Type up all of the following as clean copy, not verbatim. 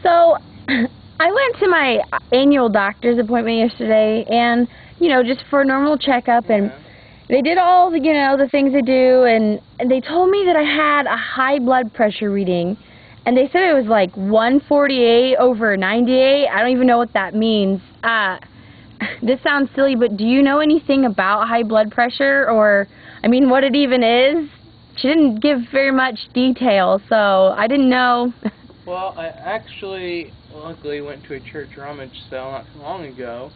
So, I went to my annual doctor's appointment yesterday, and, just for a normal checkup, and they did all the, the things they do, and they told me that I had a high blood pressure reading, and they said it was like 148/98. I don't even know what that means. This sounds silly, but do you know anything about high blood pressure, or, what it even is? She didn't give very much detail, so I didn't know. Well, I actually, luckily, went to a church rummage sale not too long ago,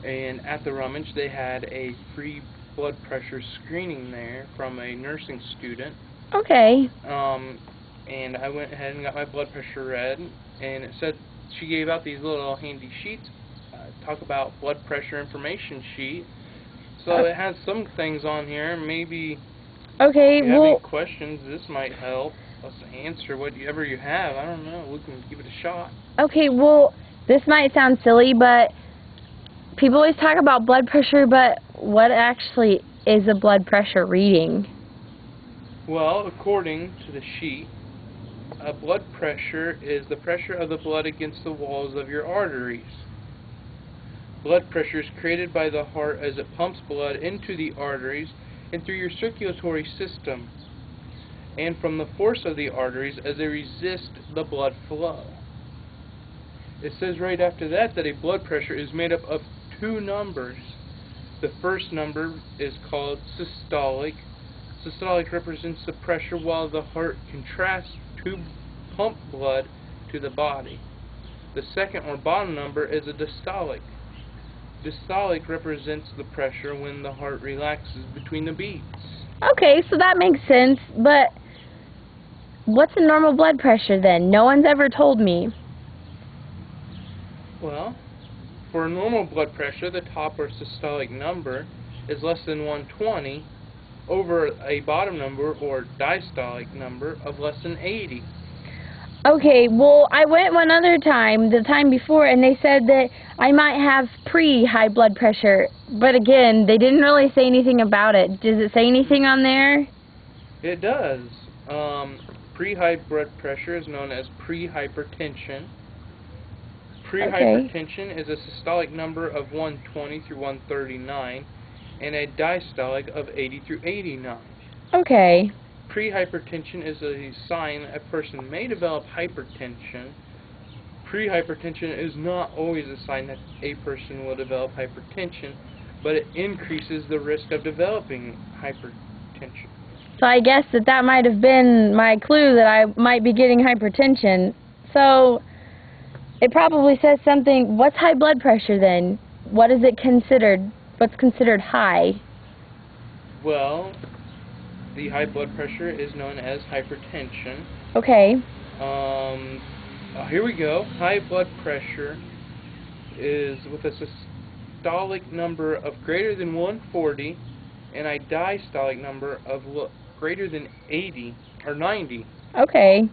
and at the rummage they had a free blood pressure screening there from a nursing student. Okay. And I went ahead and got my blood pressure read, and it said she gave out these little handy sheets, talk about blood pressure information sheet. So it has some things on here. Maybe if you have any questions, this might help us answer whatever you have. I don't know. We can give it a shot. Okay, well, this might sound silly, but people always talk about blood pressure, but what actually is a blood pressure reading? Well, according to the sheet, blood pressure is the pressure of the blood against the walls of your arteries. Blood pressure is created by the heart as it pumps blood into the arteries and through your circulatory system, and from the force of the arteries as they resist the blood flow. It says right after that a blood pressure is made up of two numbers. The first number is called systolic. Systolic represents the pressure while the heart contracts to pump blood to the body. The second or bottom number is a diastolic. Diastolic represents the pressure when the heart relaxes between the beats. Okay, so that makes sense, but what's a normal blood pressure then? No one's ever told me. Well, for a normal blood pressure, the top or systolic number is less than 120 over a bottom number or diastolic number of less than 80. Okay, well, I went one other time, the time before, and they said that I might have pre-high blood pressure. But again, they didn't really say anything about it. Does it say anything on there? It does. Pre-high blood pressure is known as pre-hypertension. Pre-hypertension is a systolic number of 120 through 139 and a diastolic of 80 through 89. Okay. Pre-hypertension is a sign a person may develop hypertension. Pre-hypertension is not always a sign that a person will develop hypertension, but it increases the risk of developing hypertension. So I guess that might have been my clue that I might be getting hypertension. So it probably says something. What's high blood pressure then? What is it considered? What's considered high? Well, the high blood pressure is known as hypertension. Okay. Here we go. High blood pressure is with a systolic number of greater than 140 and a diastolic number of greater than 80 or 90. Okay.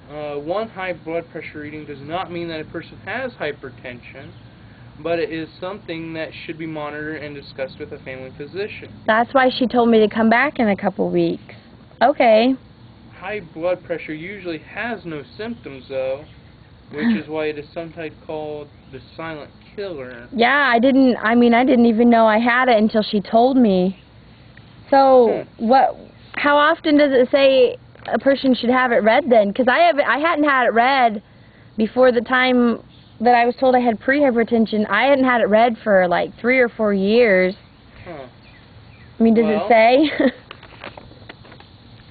One high blood pressure reading does not mean that a person has hypertension, but it is something that should be monitored and discussed with a family physician. That's why she told me to come back in a couple weeks. Okay. High blood pressure usually has no symptoms, though, which is why it is sometimes called the silent killer. Yeah, I didn't even know I had it until she told me. So, how often does it say a person should have it read then? Because I hadn't had it read before the time that I was told I had pre-hypertension. I hadn't had it read for like 3 or 4 years. Huh. Does it say?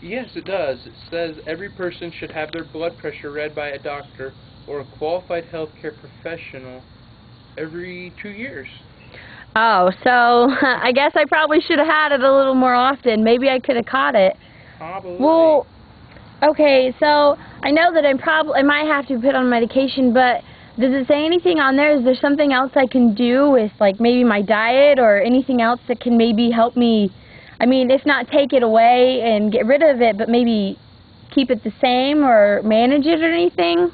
Yes, it does. It says every person should have their blood pressure read by a doctor or a qualified healthcare professional every 2 years. Oh, so I guess I probably should have had it a little more often. Maybe I could have caught it. Probably. Well, okay, so I know that I might have to put on medication, but does it say anything on there? Is there something else I can do with, like, maybe my diet or anything else that can maybe help me, if not take it away and get rid of it, but maybe keep it the same or manage it or anything?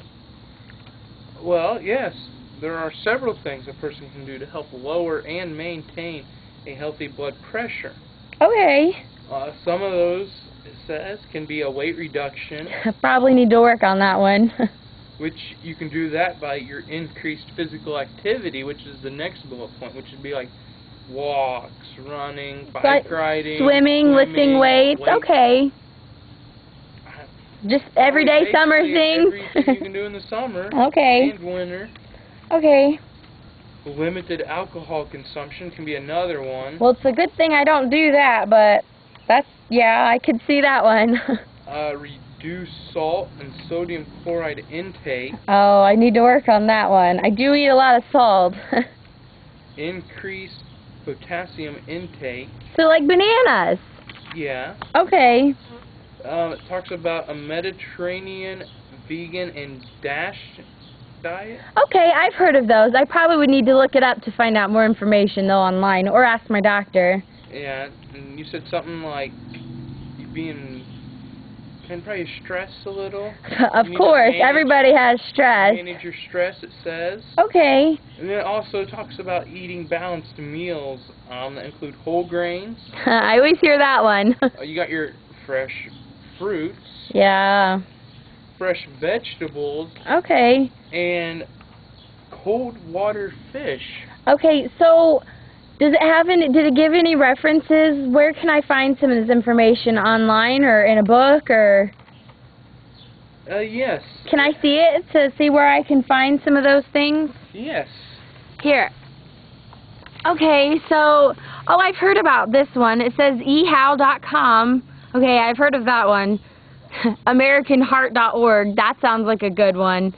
Well, yes. There are several things a person can do to help lower and maintain a healthy blood pressure. Okay. Some of those, it says, can be a weight reduction. I probably need to work on that one. which you can do that by your increased physical activity, which is the next bullet point, which would be like walks, running, bike riding, swimming, lifting weights. Okay. Just everyday summer things. Everything you can do in the summer Okay. and winter. Okay. Limited alcohol consumption can be another one. Well, it's a good thing I don't do that, but that's, yeah, I could see that one. Reduce salt and sodium chloride intake. Oh, I need to work on that one. I do eat a lot of salt. Increase potassium intake. So like bananas. Yeah. Okay. It talks about a Mediterranean, vegan, and DASH diet. Okay, I've heard of those. I probably would need to look it up to find out more information, though, online, or ask my doctor. Yeah, and you said something like you being probably stressed a little. Of course, everybody has stress. Manage your stress, it says. Okay. And then it also talks about eating balanced meals that include whole grains. I always hear that one. You got your fresh fruits. Yeah. Fresh vegetables. Okay. And cold water fish. Okay, so does it have any, did it give any references? Where can I find some of this information, online or in a book, or? Yes. Can I see it to see where I can find some of those things? Yes. Here. Okay, so, oh, I've heard about this one. It says ehow.com. Okay, I've heard of that one. AmericanHeart.org. That sounds like a good one.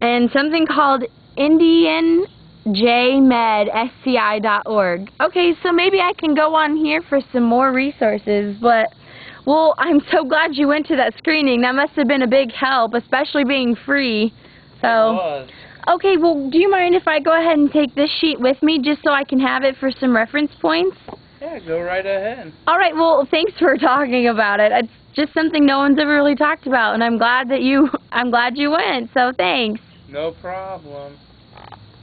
And something called IndianJMedSCI.org. Okay, so maybe I can go on here for some more resources, but, well, I'm so glad you went to that screening. That must have been a big help, especially being free. So, it was. Okay, well, do you mind if I go ahead and take this sheet with me just so I can have it for some reference points? Yeah, go right ahead. All right, well, thanks for talking about it. It's just something no one's ever really talked about, and I'm glad you went, so thanks. No problem.